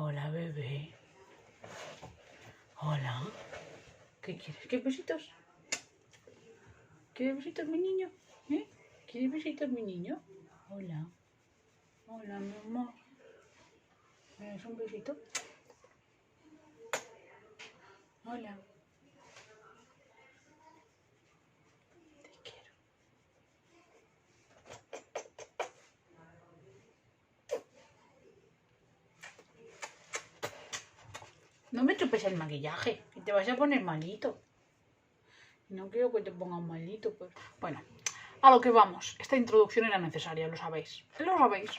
Hola, bebé. Hola. ¿Qué quieres? ¿Qué besitos? ¿Quieres besitos, mi niño? ¿Quieres besitos, mi niño? Hola. Hola, mi amor. ¿Me das un besito? Hola. Te quiero. No me chupes el maquillaje, que te vas a poner malito. No quiero que te pongas malito, pues. Bueno, a lo que vamos. Esta introducción era necesaria, lo sabéis. Lo sabéis.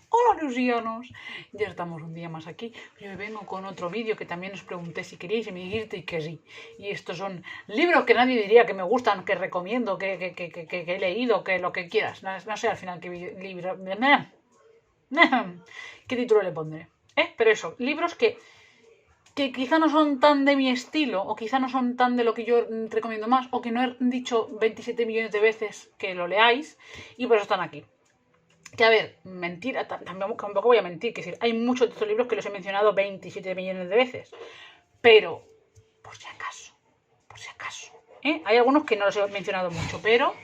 Hola, Lucianos. Ya estamos un día más aquí. Yo vengo con otro vídeo que también os pregunté si queríais y me dijisteis que sí. Y estos son libros que nadie diría que me gustan, que recomiendo, que he leído, que lo que quieras. No sé al final qué libro... ¿Qué título le pondré? Pero eso, libros que quizá no son tan de mi estilo, o quizá no son tan de lo que yo recomiendo más, o que no he dicho 27 millones de veces que lo leáis, y por eso están aquí. Que a ver, mentira, tampoco voy a mentir, que decir, hay muchos de estos libros que los he mencionado 27 millones de veces, pero por si acaso, hay algunos que no los he mencionado mucho, pero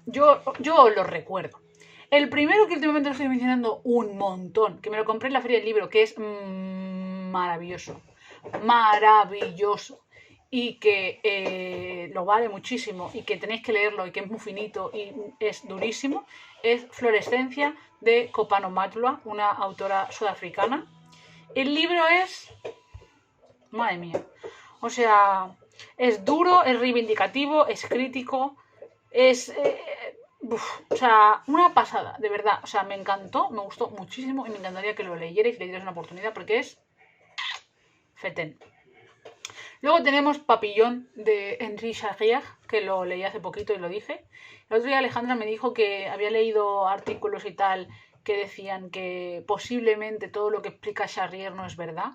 yo os los recuerdo. El primero que últimamente lo estoy mencionando un montón, que me lo compré en la feria del libro, que es maravilloso, y que lo vale muchísimo y que tenéis que leerlo y que es muy finito y es durísimo, es Florescencia de Kopano-Matlua, una autora sudafricana. El libro es... madre mía. O sea, es duro, es reivindicativo, es crítico, es... o sea, una pasada, de verdad. O sea, me encantó, me gustó muchísimo y me encantaría que lo leyerais y le dierais una oportunidad porque es... fetén. Luego tenemos Papillón de Henri Charrière, que lo leí hace poquito y lo dije. El otro día Alejandra me dijo que había leído artículos y tal que decían que posiblemente todo lo que explica Charrière no es verdad.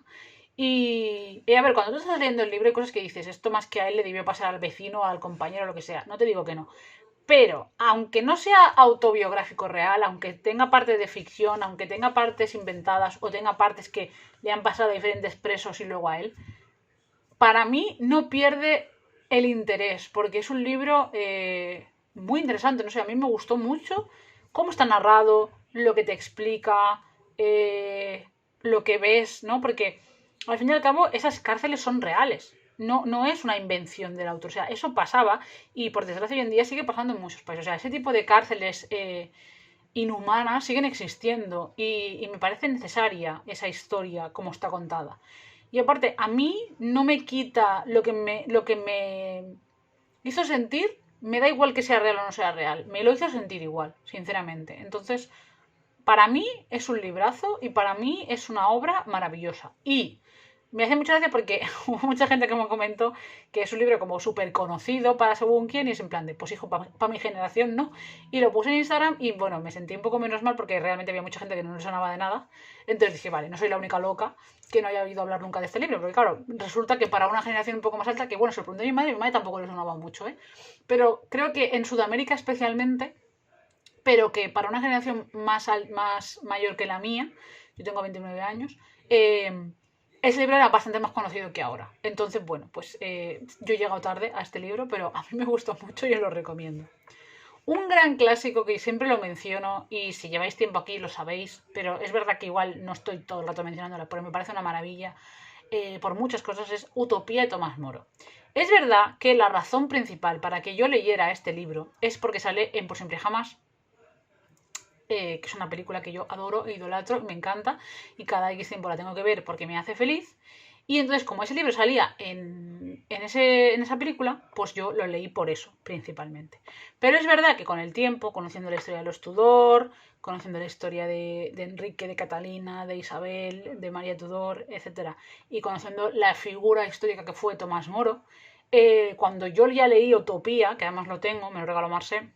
Y a ver, cuando tú estás leyendo el libro hay cosas que dices, esto más que a él le debió pasar al vecino, al compañero, lo que sea. No te digo que no. Pero, aunque no sea autobiográfico real, aunque tenga partes de ficción, aunque tenga partes inventadas o tenga partes que le han pasado a diferentes presos y luego a él, para mí no pierde el interés, porque es un libro muy interesante. No sé, a mí me gustó mucho cómo está narrado, lo que te explica, lo que ves, ¿no? Porque al fin y al cabo esas cárceles son reales. No es una invención del autor. O sea, eso pasaba y por desgracia hoy en día sigue pasando en muchos países. O sea, ese tipo de cárceles inhumanas siguen existiendo y me parece necesaria esa historia como está contada. Y aparte, a mí no me quita lo que me hizo sentir, me da igual que sea real o no sea real. Me lo hizo sentir igual, sinceramente. Entonces, para mí es un librazo y para mí es una obra maravillosa. Y me hace mucha gracia porque hubo mucha gente que me comentó que es un libro como súper conocido para según quién y es en plan de, pues hijo, para mi generación no. Y lo puse en Instagram y bueno, me sentí un poco menos mal porque realmente había mucha gente que no le sonaba de nada. Entonces dije, vale, no soy la única loca que no haya oído hablar nunca de este libro. Porque claro, resulta que para una generación un poco más alta, que bueno, se lo pregunté a mi madre tampoco le sonaba mucho, ¿eh? Pero creo que en Sudamérica especialmente, pero que para una generación más mayor que la mía, yo tengo 29 años, ese libro era bastante más conocido que ahora. Entonces, bueno, pues yo he llegado tarde a este libro, pero a mí me gustó mucho y os lo recomiendo. Un gran clásico que siempre lo menciono y si lleváis tiempo aquí lo sabéis, pero es verdad que igual no estoy todo el rato mencionándola, pero me parece una maravilla por muchas cosas, es Utopía de Tomás Moro. Es verdad que la razón principal para que yo leyera este libro es porque sale en Por Siempre Jamás, que es una película que yo adoro e idolatro, me encanta y cada X tiempo la tengo que ver porque me hace feliz. Y entonces, como ese libro salía en esa película, pues yo lo leí por eso, principalmente. Pero es verdad que con el tiempo, conociendo la historia de los Tudor, conociendo la historia de Enrique, de Catalina, de Isabel, de María Tudor, etc., y conociendo la figura histórica que fue Tomás Moro, cuando yo ya leí Utopía, que además lo tengo, me lo regaló Marcé,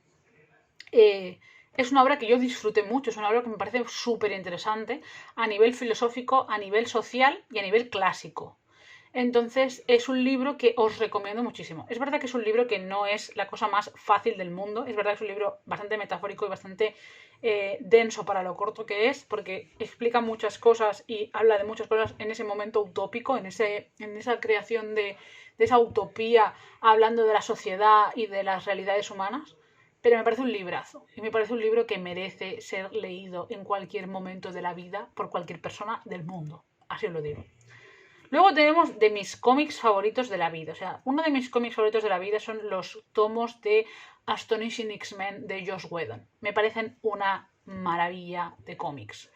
es una obra que yo disfruté mucho, es una obra que me parece súper interesante a nivel filosófico, a nivel social y a nivel clásico. Entonces es un libro que os recomiendo muchísimo. Es verdad que es un libro que no es la cosa más fácil del mundo, es verdad que es un libro bastante metafórico y bastante denso para lo corto que es, porque explica muchas cosas y habla de muchas cosas en ese momento utópico, en esa creación de esa utopía, hablando de la sociedad y de las realidades humanas. Pero me parece un librazo y me parece un libro que merece ser leído en cualquier momento de la vida por cualquier persona del mundo. Así os lo digo. Luego tenemos de mis cómics favoritos de la vida. O sea, uno de mis cómics favoritos de la vida son los tomos de Astonishing X-Men de Joss Whedon. Me parecen una maravilla de cómics.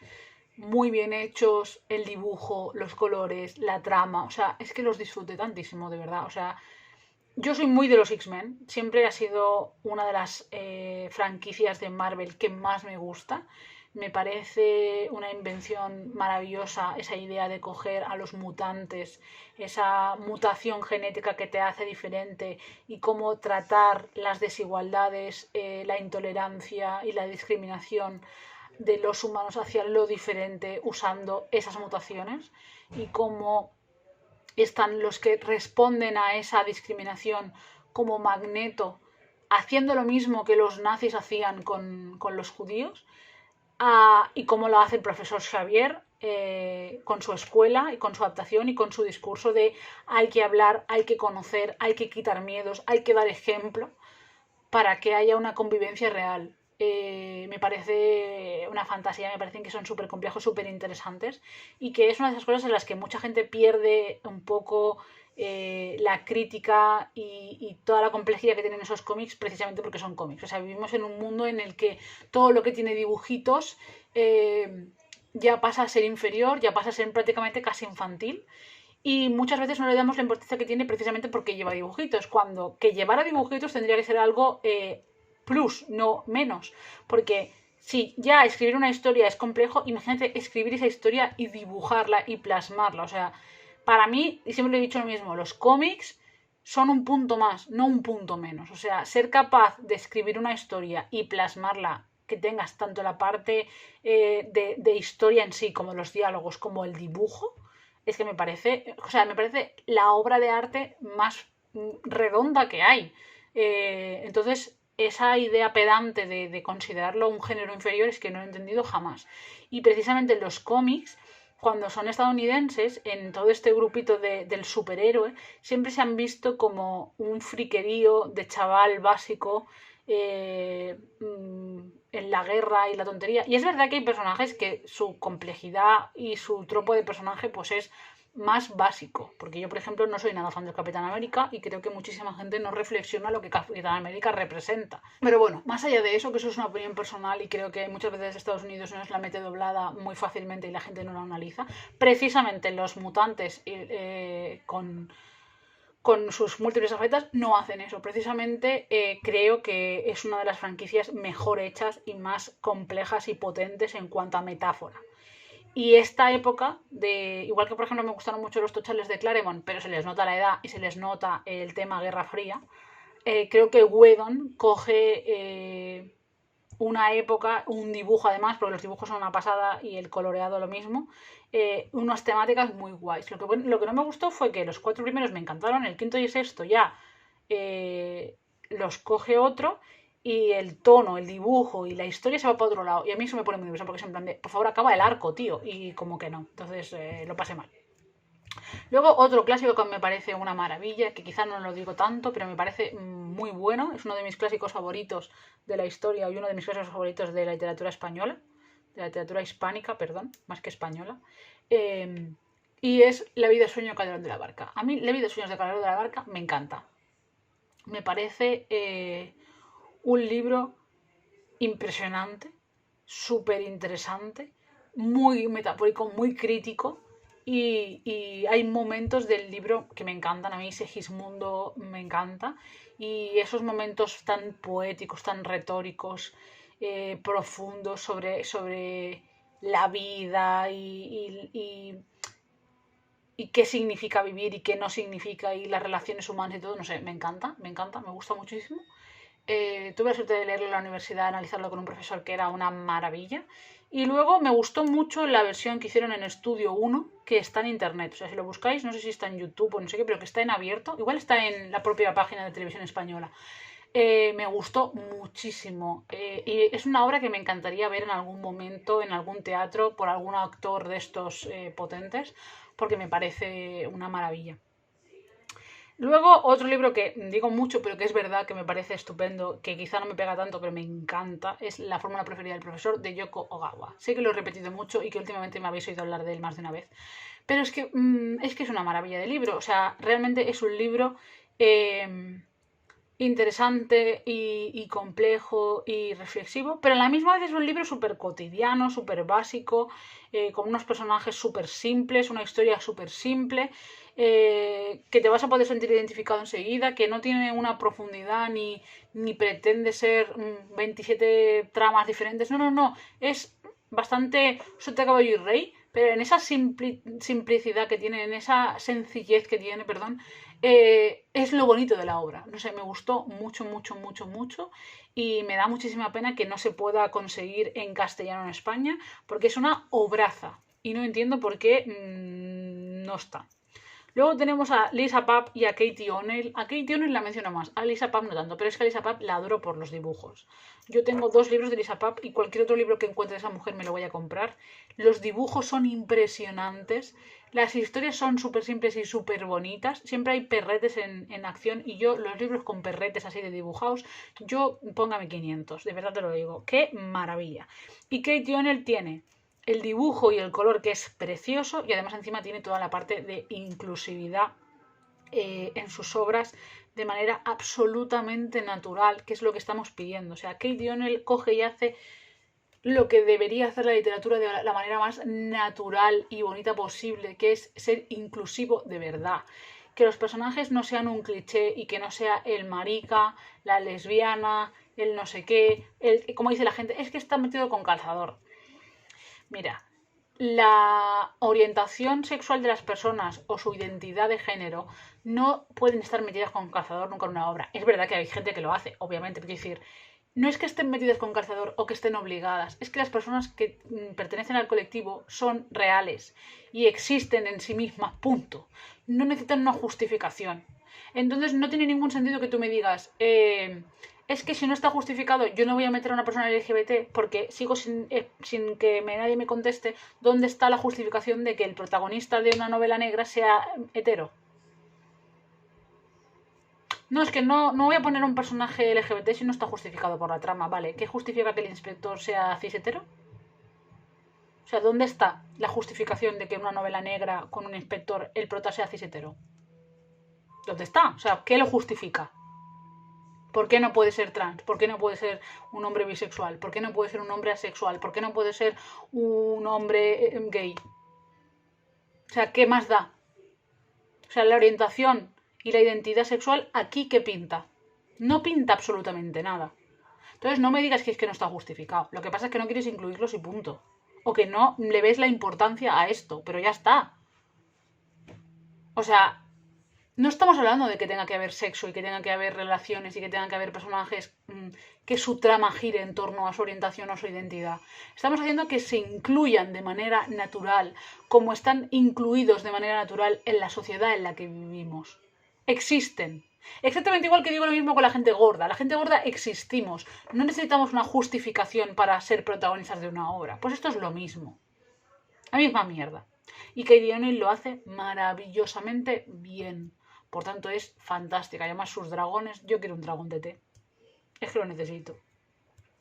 Muy bien hechos, el dibujo, los colores, la trama. O sea, es que los disfruté tantísimo, de verdad. O sea, yo soy muy de los X-Men. Siempre ha sido una de las franquicias de Marvel que más me gusta. Me parece una invención maravillosa esa idea de coger a los mutantes, esa mutación genética que te hace diferente y cómo tratar las desigualdades, la intolerancia y la discriminación de los humanos hacia lo diferente usando esas mutaciones y cómo están los que responden a esa discriminación como Magneto, haciendo lo mismo que los nazis hacían con los judíos, y cómo lo hace el profesor Xavier con su escuela y con su adaptación y con su discurso de hay que hablar, hay que conocer, hay que quitar miedos, hay que dar ejemplo para que haya una convivencia real. Me parece una fantasía, me parecen que son súper complejos, súper interesantes y que es una de esas cosas en las que mucha gente pierde un poco la crítica y toda la complejidad que tienen esos cómics precisamente porque son cómics. O sea, vivimos en un mundo en el que todo lo que tiene dibujitos ya pasa a ser inferior, ya pasa a ser prácticamente casi infantil. Y muchas veces no le damos la importancia que tiene precisamente porque lleva dibujitos, cuando que llevara dibujitos tendría que ser algo plus, no menos. Porque si ya escribir una historia es complejo, imagínate escribir esa historia y dibujarla y plasmarla. O sea, para mí, y siempre le he dicho lo mismo, los cómics son un punto más, no un punto menos. O sea, ser capaz de escribir una historia y plasmarla, que tengas tanto la parte de historia en sí, como los diálogos, como el dibujo, es que me parece, o sea, me parece la obra de arte más redonda que hay. Entonces, esa idea pedante de considerarlo un género inferior es que no he entendido jamás. Y precisamente los cómics, cuando son estadounidenses, en todo este grupito del superhéroe, siempre se han visto como un friquerío de chaval básico en la guerra y la tontería. Y es verdad que hay personajes que su complejidad y su tropo de personaje pues es más básico. Porque yo, por ejemplo, no soy nada fan del Capitán América y creo que muchísima gente no reflexiona lo que Capitán América representa. Pero bueno, más allá de eso, que eso es una opinión personal y creo que muchas veces Estados Unidos nos la mete doblada muy fácilmente y la gente no lo analiza, precisamente los mutantes con sus múltiples facetas no hacen eso. Precisamente creo que es una de las franquicias mejor hechas y más complejas y potentes en cuanto a metáfora. Y esta época, igual que por ejemplo me gustaron mucho los tochales de Claremont, pero se les nota la edad y se les nota el tema Guerra Fría, creo que Whedon coge una época, un dibujo además, porque los dibujos son una pasada y el coloreado lo mismo, unas temáticas muy guays. Lo que no me gustó fue que los 4 primeros me encantaron, el quinto y el sexto ya los coge otro y el tono, el dibujo y la historia se va para otro lado. Y a mí eso me pone muy nervioso porque es en plan de, por favor, acaba el arco, tío. Y como que no. Entonces lo pasé mal. Luego otro clásico que me parece una maravilla, que quizás no lo digo tanto, pero me parece muy bueno. Es uno de mis clásicos favoritos de la historia y uno de mis clásicos favoritos de la literatura española. De la literatura hispánica, perdón, más que española. Y es La vida sueño de Calderón de la Barca. A mí La vida sueños de Calderón de la Barca me encanta. Me parece un libro impresionante, súper interesante, muy metafórico, muy crítico. Y hay momentos del libro que me encantan. A mí Segismundo me encanta. Y esos momentos tan poéticos, tan retóricos, profundos sobre la vida y qué significa vivir y qué no significa y las relaciones humanas y todo, no sé, me encanta, me gusta muchísimo. Tuve la suerte de leerlo en la universidad, analizarlo con un profesor que era una maravilla Y luego me gustó mucho la versión que hicieron en Estudio 1, que está en internet. O sea, si lo buscáis, no sé si está en YouTube o no sé qué, pero que está en abierto. Igual está en la propia página de Televisión Española. Me gustó muchísimo. Y es una obra que me encantaría ver en algún momento, en algún teatro, por algún actor de estos potentes, porque me parece una maravilla. Luego, otro libro que digo mucho, pero que es verdad que me parece estupendo, que quizá no me pega tanto, pero me encanta, es La fórmula preferida del profesor, de Yoko Ogawa. Sé que lo he repetido mucho y que últimamente me habéis oído hablar de él más de una vez, pero es que es una maravilla de libro. O sea, realmente es un libro eh, interesante y complejo y reflexivo, pero a la misma vez es un libro súper cotidiano, súper básico, con unos personajes súper simples, una historia súper simple, que te vas a poder sentir identificado enseguida, que no tiene una profundidad ni pretende ser 27 tramas diferentes. No, no, no. Es bastante sota, caballo y rey, pero en esa simplicidad que tiene, en esa sencillez que tiene, perdón, es lo bonito de la obra. No sé, me gustó mucho, mucho, mucho, mucho y me da muchísima pena que no se pueda conseguir en castellano en España porque es una obraza y no entiendo por qué no está. Luego tenemos a Lisa Papp y a Katie O'Neill. A Katie O'Neill la menciono más, a Lisa Papp no tanto, pero es que a Lisa Papp la adoro por los dibujos. Yo tengo 2 libros de Lisa Papp y cualquier otro libro que encuentre de esa mujer me lo voy a comprar. Los dibujos son impresionantes, las historias son súper simples y súper bonitas. Siempre hay perretes en acción y yo, los libros con perretes así de dibujados, yo póngame 500, de verdad te lo digo. ¡Qué maravilla! Y Katie O'Neill tiene el dibujo y el color que es precioso y además encima tiene toda la parte de inclusividad en sus obras de manera absolutamente natural, que es lo que estamos pidiendo. O sea, Katie O'Neill coge y hace lo que debería hacer la literatura de la manera más natural y bonita posible, que es ser inclusivo de verdad. Que los personajes no sean un cliché y que no sea el marica, la lesbiana, el no sé qué, como dice la gente, es que está metido con calzador. Mira, la orientación sexual de las personas o su identidad de género no pueden estar metidas con calzador nunca en una obra. Es verdad que hay gente que lo hace, obviamente, pero quiero decir, no es que estén metidas con calzador o que estén obligadas, es que las personas que pertenecen al colectivo son reales y existen en sí mismas, punto. No necesitan una justificación. Entonces no tiene ningún sentido que tú me digas, es que si no está justificado, yo no voy a meter a una persona LGBT porque sigo sin que nadie me conteste dónde está la justificación de que el protagonista de una novela negra sea hetero. No, es que no voy a poner un personaje LGBT si no está justificado por la trama, ¿vale? ¿Qué justifica que el inspector sea cis hetero? O sea, ¿dónde está la justificación de que en una novela negra con un inspector el prota sea cis hetero? ¿Dónde está? O sea, ¿qué lo justifica? ¿Por qué no puede ser trans? ¿Por qué no puede ser un hombre bisexual? ¿Por qué no puede ser un hombre asexual? ¿Por qué no puede ser un hombre gay? O sea, ¿qué más da? O sea, la orientación y la identidad sexual, ¿aquí qué pinta? No pinta absolutamente nada. Entonces no me digas que es que no está justificado. Lo que pasa es que no quieres incluirlos y punto. O que no le ves la importancia a esto, pero ya está. O sea, no estamos hablando de que tenga que haber sexo y que tenga que haber relaciones y que tengan que haber personajes que su trama gire en torno a su orientación o su identidad. Estamos haciendo que se incluyan de manera natural, como están incluidos de manera natural en la sociedad en la que vivimos. Existen. Exactamente igual que digo lo mismo con la gente gorda. La gente gorda existimos. No necesitamos una justificación para ser protagonistas de una obra. Pues esto es lo mismo. La misma mierda. Y Katie O'Neill lo hace maravillosamente bien. Por tanto, es fantástica. Además, sus dragones. Yo quiero un dragón de té. Es que lo necesito.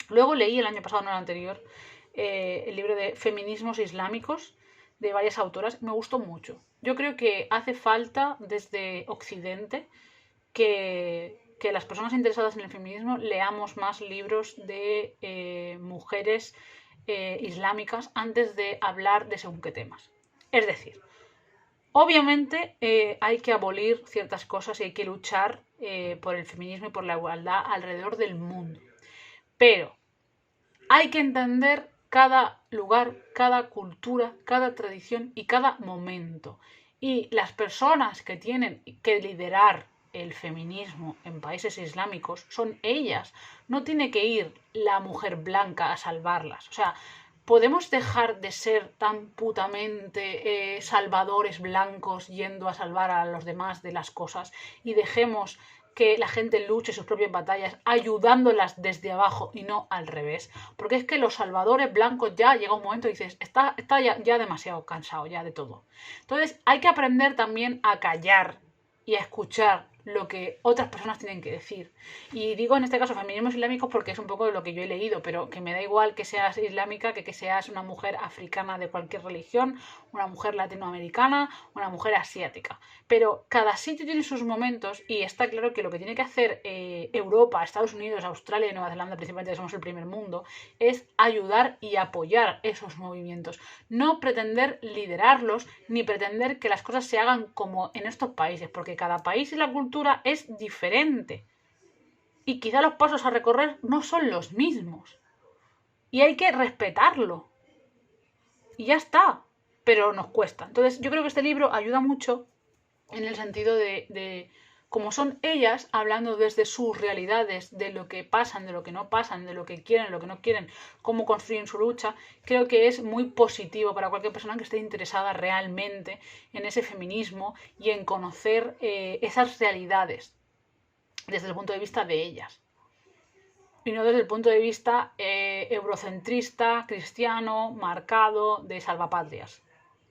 Luego leí el año pasado, no el anterior, el libro de Feminismos Islámicos de varias autoras. Me gustó mucho. Yo creo que hace falta desde Occidente que las personas interesadas en el feminismo leamos más libros de mujeres islámicas antes de hablar de según qué temas. Es decir, obviamente hay que abolir ciertas cosas y hay que luchar por el feminismo y por la igualdad alrededor del mundo. Pero hay que entender cada lugar, cada cultura, cada tradición y cada momento. Y las personas que tienen que liderar el feminismo en países islámicos son ellas. No tiene que ir la mujer blanca a salvarlas. O sea, ¿podemos dejar de ser tan putamente salvadores blancos yendo a salvar a los demás de las cosas y dejemos que la gente luche sus propias batallas ayudándolas desde abajo y no al revés? Porque es que los salvadores blancos ya llega un momento y dices, está ya demasiado cansado ya de todo. Entonces hay que aprender también a callar y a escuchar lo que otras personas tienen que decir. Y digo en este caso feminismos islámicos porque es un poco de lo que yo he leído, pero que me da igual que seas islámica que seas una mujer africana de cualquier religión, una mujer latinoamericana, una mujer asiática. Pero cada sitio tiene sus momentos y está claro que lo que tiene que hacer Europa, Estados Unidos, Australia y Nueva Zelanda, principalmente somos el primer mundo, es ayudar y apoyar esos movimientos. No pretender liderarlos ni pretender que las cosas se hagan como en estos países, porque cada país y la cultura es diferente y quizá los pasos a recorrer no son los mismos y hay que respetarlo y ya está, pero nos cuesta. Entonces yo creo que este libro ayuda mucho en el sentido de cómo son ellas hablando desde sus realidades, de lo que pasan, de lo que no pasan, de lo que quieren, lo que no quieren, cómo construyen su lucha. Creo que es muy positivo para cualquier persona que esté interesada realmente en ese feminismo y en conocer esas realidades desde el punto de vista de ellas. Y no desde el punto de vista eurocentrista, cristiano, marcado, de salvapatrias.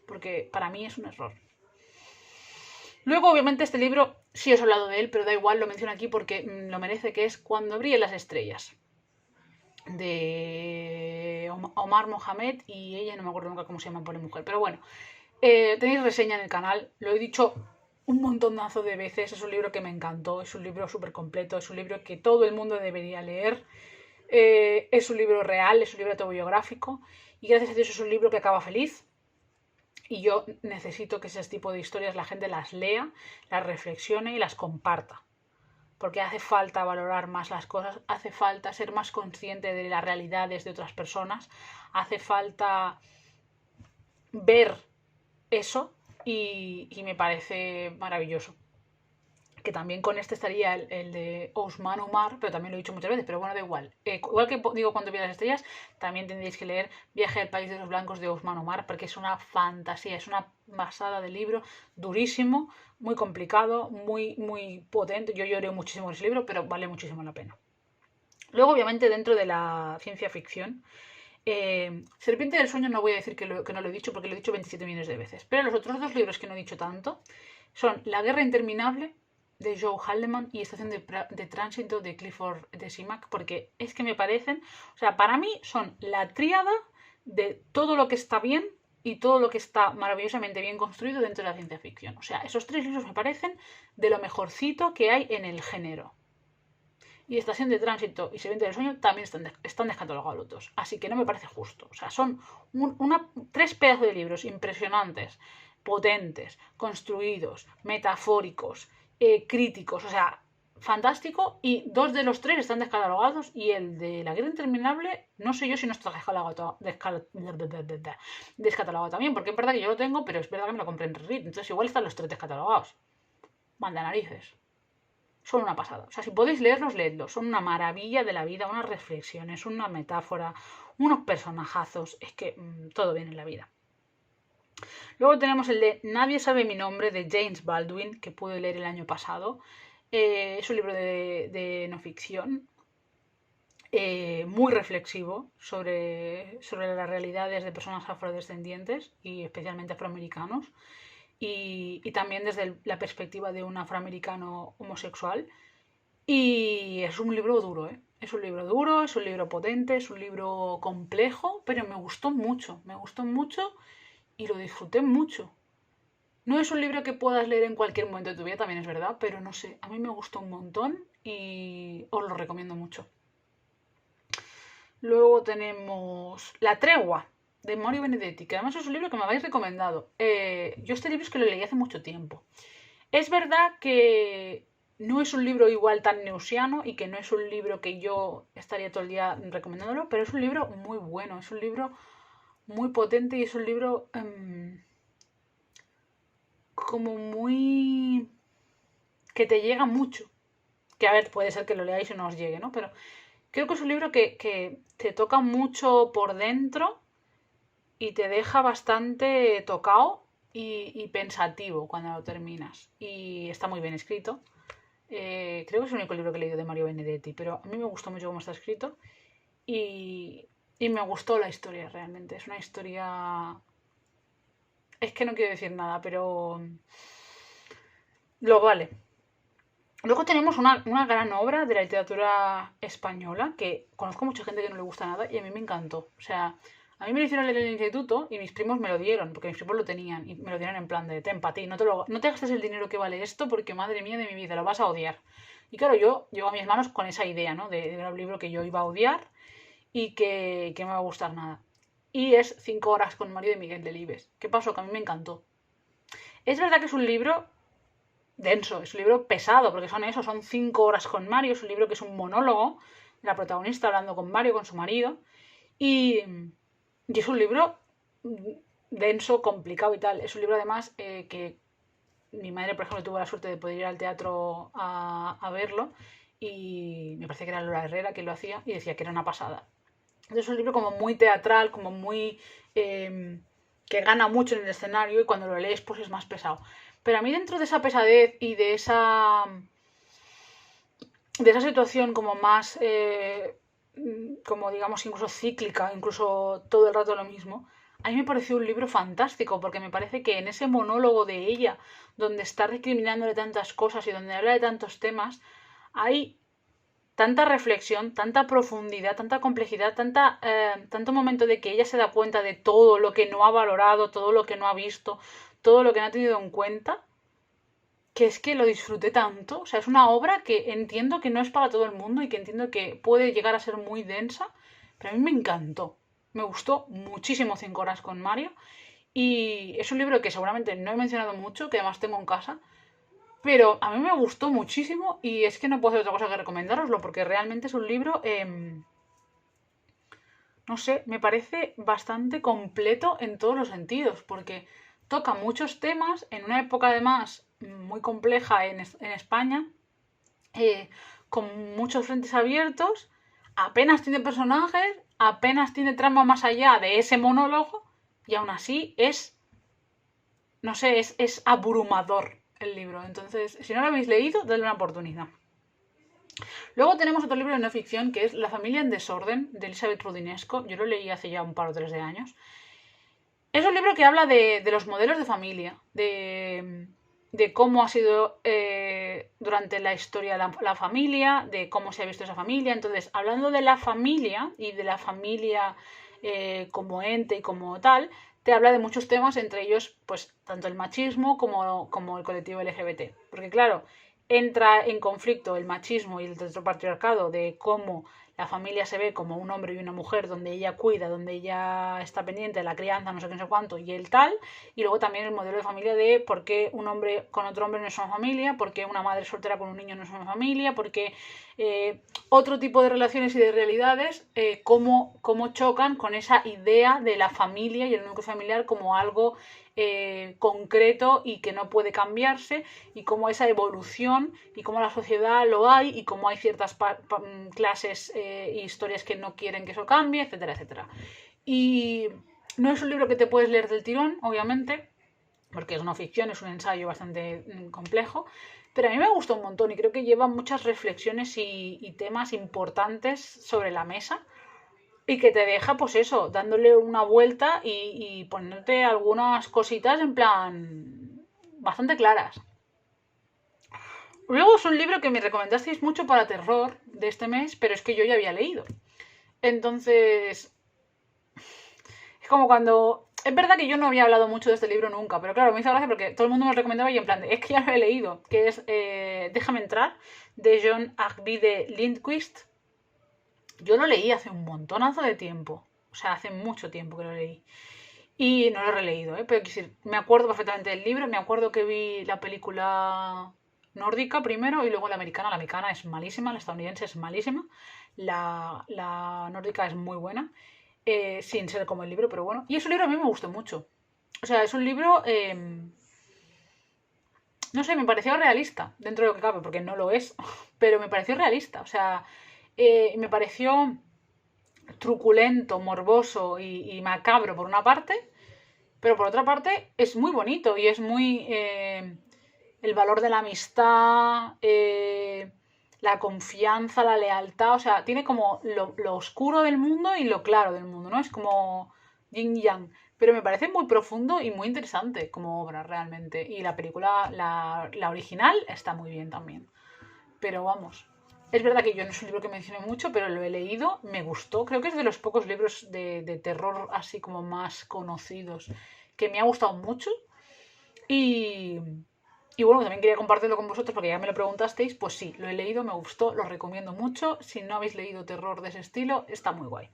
Porque para mí es un error. Luego, obviamente, este libro, sí os he hablado de él, pero da igual, lo menciono aquí porque lo merece, que es Cuando brillen las estrellas, de Omar Mohamed y ella, no me acuerdo nunca cómo se llama, pobre mujer. Pero bueno, tenéis reseña en el canal, lo he dicho un montonazo de veces, es un libro que me encantó, es un libro súper completo, es un libro que todo el mundo debería leer, es un libro real, es un libro autobiográfico y gracias a Dios es un libro que acaba feliz. Y yo necesito que ese tipo de historias la gente las lea, las reflexione y las comparta. Porque hace falta valorar más las cosas, hace falta ser más consciente de las realidades de otras personas, hace falta ver eso y me parece maravilloso. Que también con este estaría el de Ousmane Umar, pero también lo he dicho muchas veces, pero bueno, da igual. Igual que digo Cuando brillan las estrellas, también tendréis que leer Viaje al país de los blancos de Ousmane Umar, porque es una fantasía, es una basada de libro durísimo, muy complicado, muy potente. Yo lloré muchísimo en ese libro, pero vale muchísimo la pena. Luego, obviamente, dentro de la ciencia ficción, Serpiente del Sueño no voy a decir que no lo he dicho, porque lo he dicho 27 millones de veces, pero los otros dos libros que no he dicho tanto son La guerra interminable, de Joe Haldeman, y Estación de Tránsito, de Clifford de Simak, porque es que me parecen, o sea, para mí son la tríada de todo lo que está bien y todo lo que está maravillosamente bien construido dentro de la ciencia ficción. O sea, esos tres libros me parecen de lo mejorcito que hay en el género. Y Estación de Tránsito y Serpiente del Sueño también están descatalogados los dos. Así que no me parece justo. O sea, son tres pedazos de libros impresionantes, potentes, construidos, metafóricos, críticos. O sea, fantástico. Y dos de los tres están descatalogados. Y el de La guerra interminable, no sé yo si no está descatalogado también. Porque es verdad que yo lo tengo, pero es verdad que me lo compré en Reddit. Entonces igual están los tres descatalogados. Manda narices. Son una pasada. O sea, si podéis leerlos, leedlos. Son una maravilla de la vida, unas reflexiones, una metáfora, unos personajazos. Es que todo viene en la vida. Luego tenemos el de Nadie sabe mi nombre, de James Baldwin, que pude leer el año pasado. Es un libro de no ficción. Muy reflexivo sobre las realidades de personas afrodescendientes y especialmente afroamericanos. Y también desde la perspectiva de un afroamericano homosexual. Y es un libro duro, ¿eh? Es un libro duro, es un libro potente, es un libro complejo, pero me gustó mucho y lo disfruté mucho. No es un libro que puedas leer en cualquier momento de tu vida, también es verdad, pero no sé, a mí me gustó un montón y os lo recomiendo mucho. Luego tenemos La tregua, de Mario Benedetti, que además es un libro que me habéis recomendado. Yo este libro es que lo leí hace mucho tiempo. Es verdad que no es un libro igual tan neusiano y que no es un libro que yo estaría todo el día recomendándolo, pero es un libro muy bueno, es un libro muy potente y es un libro como muy... que te llega mucho. Que a ver, puede ser que lo leáis y no os llegue, ¿no? Pero creo que es un libro que te toca mucho por dentro y te deja bastante tocado y pensativo cuando lo terminas. Y está muy bien escrito. Creo que es el único libro que he leído de Mario Benedetti, pero a mí me gustó mucho cómo está escrito y me gustó la historia realmente. Es una historia... Es que no quiero decir nada, pero lo vale. Luego tenemos una gran obra de la literatura española que conozco mucha gente que no le gusta nada y a mí me encantó. O sea, a mí me lo hicieron leer en el instituto y mis primos me lo dieron, porque mis primos lo tenían y me lo dieron en plan de ten para ti, no te gastes el dinero que vale esto porque madre mía de mi vida, lo vas a odiar. Y claro, yo llevo a mis manos con esa idea, ¿no? De un libro que yo iba a odiar y que no me va a gustar nada. Y es 5 horas con Mario de Miguel Delibes. ¿Qué pasó? Que a mí me encantó. Es verdad que es un libro denso, es un libro pesado, porque son 5 horas con Mario, es un libro que es un monólogo de la protagonista hablando con Mario, con su marido, y es un libro denso, complicado y tal. Es un libro además que mi madre, por ejemplo, tuvo la suerte de poder ir al teatro a verlo y me parece que era Lola Herrera que lo hacía y decía que era una pasada. Entonces es un libro como muy teatral, como muy... que gana mucho en el escenario y cuando lo lees pues es más pesado. Pero a mí dentro de esa pesadez y de esa situación como más, como digamos, incluso cíclica, incluso todo el rato lo mismo, a mí me pareció un libro fantástico, porque me parece que en ese monólogo de ella, donde está recriminándole tantas cosas y donde habla de tantos temas, hay tanta reflexión, tanta profundidad, tanta complejidad, tanto momento de que ella se da cuenta de todo lo que no ha valorado, todo lo que no ha visto, todo lo que no ha tenido en cuenta, que es que lo disfruté tanto. O sea, es una obra que entiendo que no es para todo el mundo y que entiendo que puede llegar a ser muy densa, pero a mí me encantó. Me gustó muchísimo 5 horas con Mario. Y es un libro que seguramente no he mencionado mucho, que además tengo en casa, pero a mí me gustó muchísimo y es que no puedo hacer otra cosa que recomendároslo porque realmente es un libro, no sé, me parece bastante completo en todos los sentidos porque toca muchos temas en una época además muy compleja en España, con muchos frentes abiertos, apenas tiene personajes, apenas tiene trama más allá de ese monólogo y aún así es, no sé, es abrumador el libro. Entonces, si no lo habéis leído, dadle una oportunidad. Luego tenemos otro libro de no ficción que es La familia en desorden, de Elizabeth Rudinesco. Yo lo leí hace ya un par o tres de años. Es un libro que habla de los modelos de familia, de cómo ha sido durante la historia la familia, de cómo se ha visto esa familia. Entonces, hablando de la familia y de la familia como ente y como tal, te habla de muchos temas, entre ellos, pues, tanto el machismo como el colectivo LGBT. Porque, claro, entra en conflicto el machismo y el heteropatriarcado de cómo la familia se ve como un hombre y una mujer, donde ella cuida, donde ella está pendiente de la crianza, no sé qué, no sé cuánto, y el tal. Y luego también el modelo de familia de por qué un hombre con otro hombre no es una familia, por qué una madre soltera con un niño no es una familia, por qué otro tipo de relaciones y de realidades, cómo chocan con esa idea de la familia y el núcleo familiar como algo concreto y que no puede cambiarse, y cómo esa evolución y cómo la sociedad lo hay y cómo hay ciertas clases e historias que no quieren que eso cambie, etcétera, etcétera. Y no es un libro que te puedes leer del tirón, obviamente, porque es una ficción, es un ensayo bastante complejo, pero a mí me gusta un montón y creo que lleva muchas reflexiones y temas importantes sobre la mesa y que te deja, pues eso, dándole una vuelta y poniéndote algunas cositas en plan bastante claras. Luego es un libro que me recomendasteis mucho para terror de este mes, pero es que yo ya había leído. Entonces, es como cuando... Es verdad que yo no había hablado mucho de este libro nunca, pero claro, me hizo gracia porque todo el mundo me lo recomendaba y en plan, es que ya lo he leído, que es Déjame entrar, de John Ajvide Lindqvist. Yo lo leí hace un montonazo de tiempo, o sea, hace mucho tiempo que lo leí. Y no lo he releído, ¿eh? Pero decir, me acuerdo perfectamente del libro, me acuerdo que vi la película nórdica primero y luego la americana. La americana es malísima, la estadounidense es malísima, la nórdica es muy buena, sin ser como el libro, pero bueno. Y es un libro a mí me gustó mucho. O sea, es un libro, no sé, me pareció realista, dentro de lo que cabe, porque no lo es, pero me pareció realista. O sea, me pareció truculento, morboso y macabro por una parte, pero por otra parte es muy bonito y es muy... el valor de la amistad, la confianza, la lealtad, o sea, tiene como lo oscuro del mundo y lo claro del mundo, ¿no? Es como yin y yang. Pero me parece muy profundo y muy interesante como obra realmente. Y la película, la original, está muy bien también. Pero vamos, es verdad que yo no es un libro que mencioné mucho, pero lo he leído, me gustó. Creo que es de los pocos libros de terror así como más conocidos que me ha gustado mucho. Y, y bueno, también quería compartirlo con vosotros porque ya me lo preguntasteis. Pues sí, lo he leído, me gustó, lo recomiendo mucho. Si no habéis leído terror de ese estilo, está muy guay.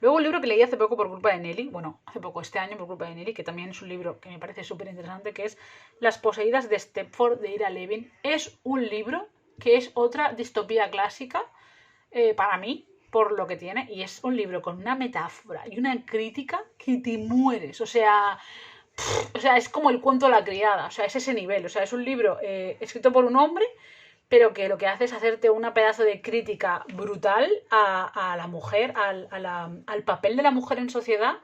Luego un libro que leí hace poco por culpa de Nelly, bueno, hace poco, este año por culpa de Nelly, que también es un libro que me parece súper interesante, que es Las poseídas de Stepford de Ira Levin. Es un libro que es otra distopía clásica para mí, por lo que tiene, y es un libro con una metáfora y una crítica que te mueres, o sea, es como el cuento de la criada, o sea, es ese nivel, o sea, es un libro escrito por un hombre, pero que lo que hace es hacerte una pedazo de crítica brutal a la mujer, al papel de la mujer en sociedad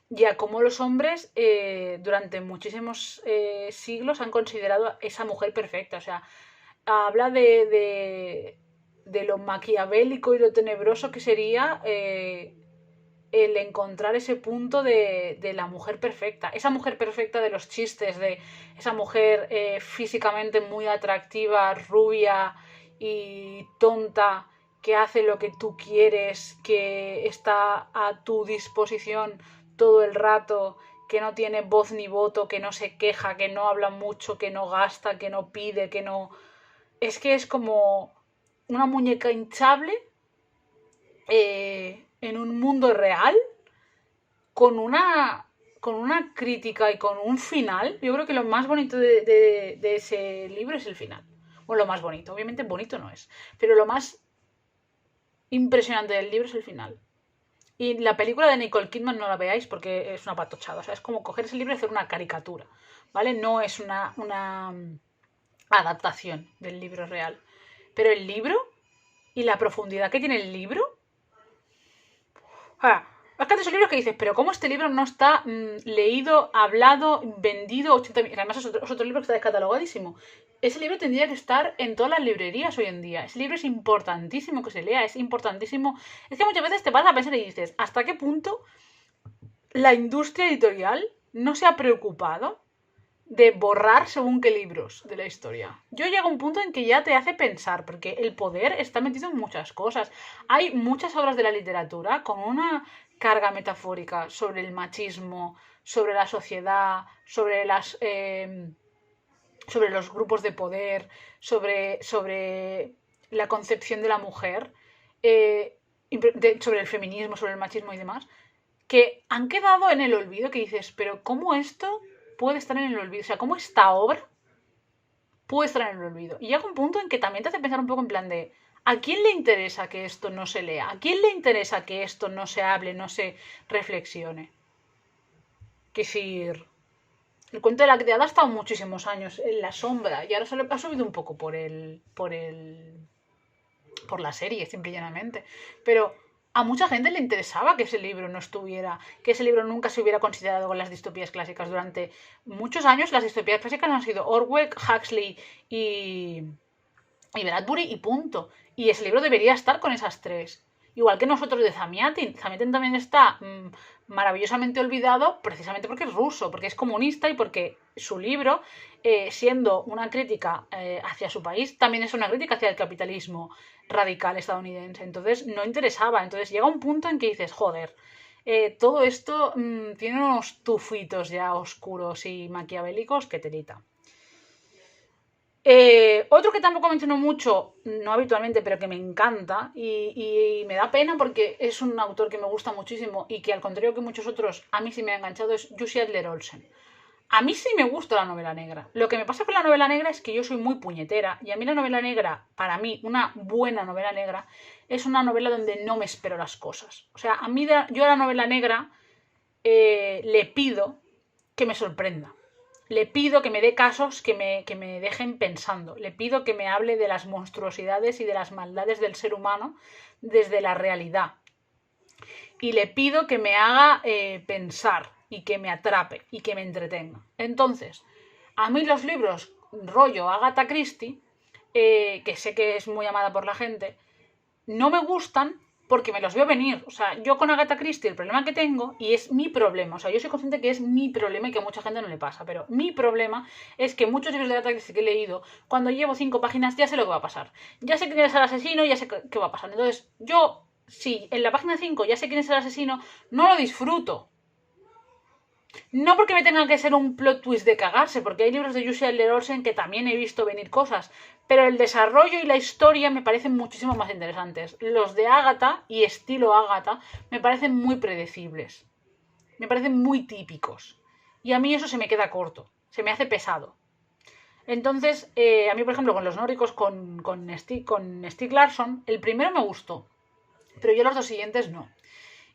y a cómo los hombres durante muchísimos siglos han considerado a esa mujer perfecta, o sea, habla de lo maquiavélico y lo tenebroso que sería el encontrar ese punto de la mujer perfecta. Esa mujer perfecta de los chistes, de esa mujer físicamente muy atractiva, rubia y tonta, que hace lo que tú quieres, que está a tu disposición todo el rato, que no tiene voz ni voto, que no se queja, que no habla mucho, que no gasta, que no pide, que no... Es que es como una muñeca hinchable en un mundo real con una crítica y con un final. Yo creo que lo más bonito de ese libro es el final. Bueno, lo más bonito, obviamente bonito no es, pero lo más impresionante del libro es el final. Y la película de Nicole Kidman no la veáis porque es una patochada. O sea, es como coger ese libro y hacer una caricatura, ¿vale? No es una adaptación del libro real. Pero el libro y la profundidad que tiene el libro. O sea, es que hay esos libros que dices, pero ¿cómo este libro no está leído, hablado, vendido 80.000? Además es otro libro que está descatalogadísimo. Ese libro tendría que estar en todas las librerías hoy en día. Ese libro es importantísimo que se lea, es importantísimo. Es que muchas veces te vas a pensar y dices, ¿hasta qué punto la industria editorial no se ha preocupado de borrar según qué libros de la historia? Yo llego a un punto en que ya te hace pensar, porque el poder está metido en muchas cosas. Hay muchas obras de la literatura con una carga metafórica sobre el machismo, sobre la sociedad, sobre los grupos de poder, sobre la concepción de la mujer, sobre el feminismo, sobre el machismo y demás, que han quedado en el olvido, que dices, pero ¿cómo esto puede estar en el olvido? O sea, ¿cómo esta obra puede estar en el olvido? Y llega un punto en que también te hace pensar un poco en plan de, ¿a quién le interesa que esto no se lea? ¿A quién le interesa que esto no se hable, no se reflexione? Que decir, el cuento de la criada ha estado muchísimos años en la sombra y ahora se le ha subido un poco por la serie, simple y llanamente. Pero a mucha gente le interesaba que ese libro no estuviera, que ese libro nunca se hubiera considerado con las distopías clásicas. Durante muchos años las distopías clásicas han sido Orwell, Huxley y Bradbury y punto. Y ese libro debería estar con esas tres. Igual que nosotros de Zamiatin. Zamiatin también está maravillosamente olvidado precisamente porque es ruso, porque es comunista y porque su libro, siendo una crítica hacia su país, también es una crítica hacia el capitalismo radical estadounidense. Entonces no interesaba. Entonces llega un punto en que dices, joder, todo esto tiene unos tufitos ya oscuros y maquiavélicos que telita. Otro que tampoco menciono mucho, no habitualmente, pero que me encanta y me da pena porque es un autor que me gusta muchísimo y que al contrario que muchos otros a mí sí me ha enganchado es Jussi Adler Olsen. A mí sí me gusta la novela negra. Lo que me pasa con la novela negra es que yo soy muy puñetera y a mí la novela negra, para mí, una buena novela negra, es una novela donde no me espero las cosas. O sea, yo a la novela negra le pido que me sorprenda. Le pido que me dé casos que me dejen pensando. Le pido que me hable de las monstruosidades y de las maldades del ser humano desde la realidad. y le pido que me haga pensar y que me atrape y que me entretenga. Entonces, a mí los libros rollo Agatha Christie, que sé que es muy amada por la gente, no me gustan porque me los veo venir. O sea, yo con Agatha Christie el problema que tengo, y es mi problema, o sea, yo soy consciente que es mi problema y que a mucha gente no le pasa, pero mi problema es que muchos libros de Agatha Christie que he leído, cuando llevo 5 páginas ya sé lo que va a pasar. Ya sé quién es el asesino, ya sé qué va a pasar. Entonces, yo, si en la página 5 ya sé quién es el asesino, no lo disfruto. No porque me tenga que ser un plot twist de cagarse, porque hay libros de Jussi Adler-Olsen que también he visto venir cosas, pero el desarrollo y la historia me parecen muchísimo más interesantes. Los de Agatha y estilo Agatha me parecen muy predecibles, me parecen muy típicos. Y a mí eso se me queda corto, se me hace pesado. Entonces, a mí, por ejemplo, con los nórdicos, con Stieg Larsson, el primero me gustó, pero yo los dos siguientes no.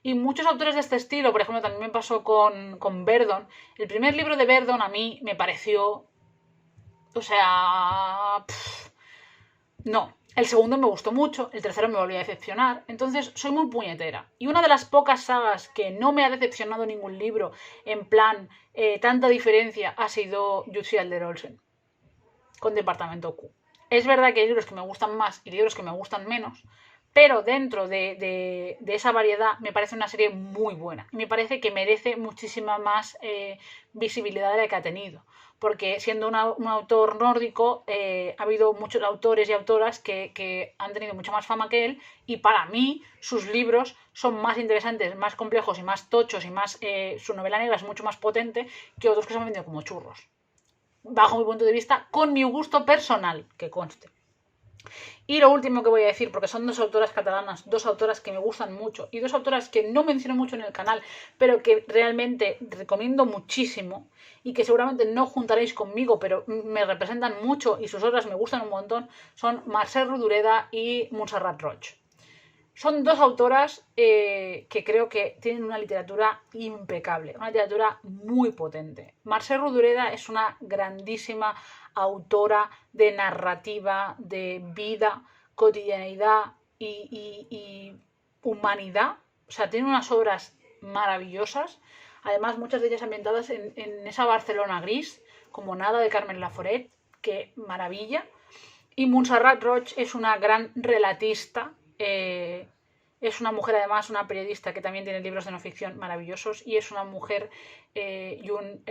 Y muchos autores de este estilo, por ejemplo, también me pasó con Verdon. El primer libro de Verdon a mí me pareció... O sea... no. El segundo me gustó mucho, el tercero me volvió a decepcionar. Entonces, soy muy puñetera. Y una de las pocas sagas que no me ha decepcionado ningún libro, en plan, tanta diferencia, ha sido Jussi Adler-Olsen, con Departamento Q. Es verdad que hay libros que me gustan más y libros que me gustan menos, pero dentro de esa variedad me parece una serie muy buena y me parece que merece muchísima más visibilidad de la que ha tenido, porque siendo un autor nórdico ha habido muchos autores y autoras que han tenido mucha más fama que él, y para mí sus libros son más interesantes, más complejos y más tochos, y más su novela negra es mucho más potente que otros que se han vendido como churros, bajo mi punto de vista, con mi gusto personal, que conste. Y lo último que voy a decir, porque son dos autoras catalanas, dos autoras que me gustan mucho y dos autoras que no menciono mucho en el canal, pero que realmente recomiendo muchísimo y que seguramente no juntaréis conmigo, pero me representan mucho y sus obras me gustan un montón, son Mercè Rodoreda y Montserrat Roig. Son dos autoras que creo que tienen una literatura impecable, una literatura muy potente. Mercè Rodoreda es una grandísima autora de narrativa, de vida, cotidianidad y humanidad. O sea, tiene unas obras maravillosas, además muchas de ellas ambientadas en esa Barcelona gris, como Nada de Carmen Laforet, que maravilla. Y Montserrat Roig es una gran relatista, es una mujer, además, una periodista que también tiene libros de no ficción maravillosos, y es una mujer y un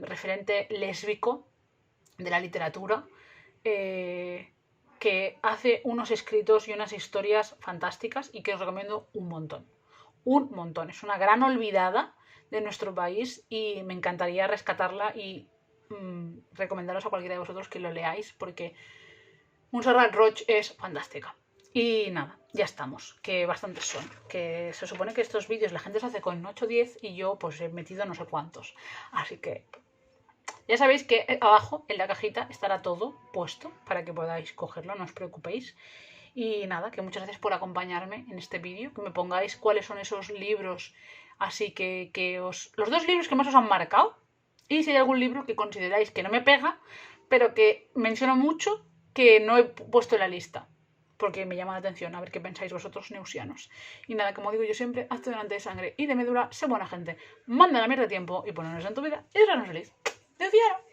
referente lésbico de la literatura, que hace unos escritos y unas historias fantásticas y que os recomiendo un montón. Un montón. Es una gran olvidada de nuestro país y me encantaría rescatarla y recomendaros a cualquiera de vosotros que lo leáis, porque Montserrat Roig es fantástica. Y nada, ya estamos, que bastantes son. Que se supone que estos vídeos la gente se hace con 8 o 10 y yo pues he metido no sé cuántos. Así que ya sabéis que abajo en la cajita estará todo puesto para que podáis cogerlo, no os preocupéis. Y nada, que muchas gracias por acompañarme en este vídeo, que me pongáis cuáles son esos libros, así que los dos libros que más os han marcado, y si hay algún libro que consideráis que no me pega, pero que menciono mucho, que no he puesto en la lista, porque me llama la atención a ver qué pensáis vosotros, neusianos. Y nada, como digo yo siempre, hazte delante de sangre y de médula, sé buena gente, manda la mierda de tiempo y ponernos en tu vida y sernos feliz. ¡Te quiero!